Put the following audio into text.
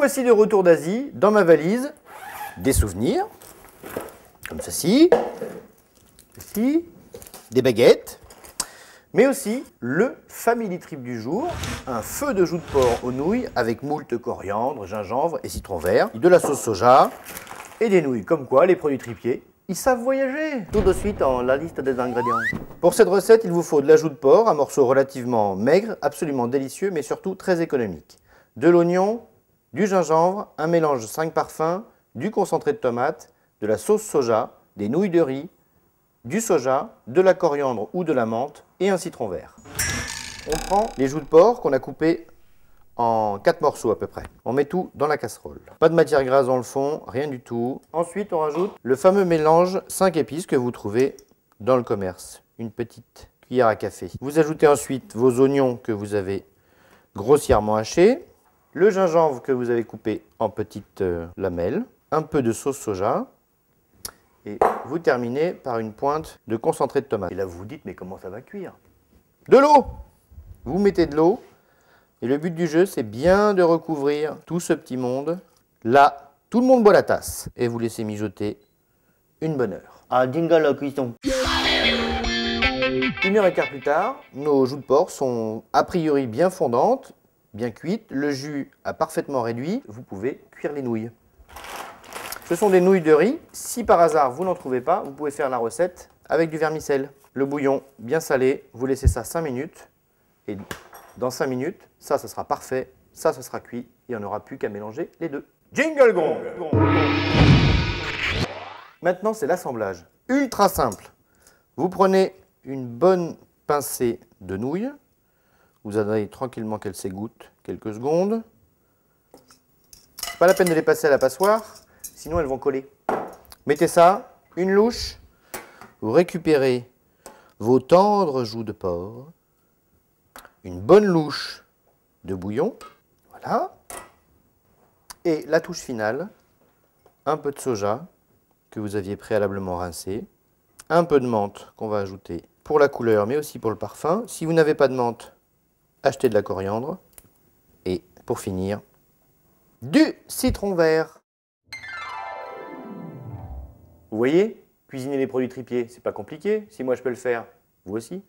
voici de retour d'Asie, dans ma valise, des souvenirs, comme ceci, des baguettes, mais aussi le family trip du jour, un feu de joues de porc aux nouilles avec moult coriandre, gingembre et citron vert, de la sauce soja et des nouilles. Comme quoi, les produits tripiers, ils savent voyager. Tout de suite en la liste des ingrédients. Pour cette recette, il vous faut de la joue de porc, un morceau relativement maigre, absolument délicieux, mais surtout très économique. De l'oignon, du gingembre, un mélange 5 parfums, du concentré de tomate, de la sauce soja, des nouilles de riz, du soja, de la coriandre ou de la menthe et un citron vert. On prend les joues de porc qu'on a coupées en 4 morceaux à peu près. On met tout dans la casserole. Pas de matière grasse dans le fond, rien du tout. Ensuite, on rajoute le fameux mélange 5 épices que vous trouvez dans le commerce. Une petite cuillère à café. Vous ajoutez ensuite vos oignons que vous avez grossièrement hachés, le gingembre que vous avez coupé en petites lamelles, un peu de sauce soja, et vous terminez par une pointe de concentré de tomate. Et là, vous vous dites, mais comment ça va cuire? De l'eau! Vous mettez de l'eau, et le but du jeu, c'est bien de recouvrir tout ce petit monde. Là, tout le monde boit la tasse, et vous laissez mijoter une bonne heure. Ah, dingue la cuisson! 1h15 plus tard, nos joues de porc sont a priori bien fondantes, bien cuites. Le jus a parfaitement réduit. Vous pouvez cuire les nouilles. Ce sont des nouilles de riz. Si par hasard vous n'en trouvez pas, vous pouvez faire la recette avec du vermicelle. Le bouillon bien salé, vous laissez ça 5 minutes. Et dans 5 minutes, ça sera parfait. Ça sera cuit. Il n'y en aura plus qu'à mélanger les deux. Jingle gong! Maintenant, c'est l'assemblage. Ultra simple. Vous prenez une bonne pincée de nouilles. Vous attendez tranquillement qu'elles s'égouttent quelques secondes. Pas la peine de les passer à la passoire, sinon elles vont coller. Mettez ça, une louche. Vous récupérez vos tendres joues de porc, une bonne louche de bouillon, voilà. Et la touche finale, un peu de soja que vous aviez préalablement rincé, un peu de menthe qu'on va ajouter pour la couleur, mais aussi pour le parfum. Si vous n'avez pas de menthe, achetez de la coriandre. Et pour finir, du citron vert. Vous voyez, cuisiner les produits tripiers, c'est pas compliqué. Si moi je peux le faire, vous aussi.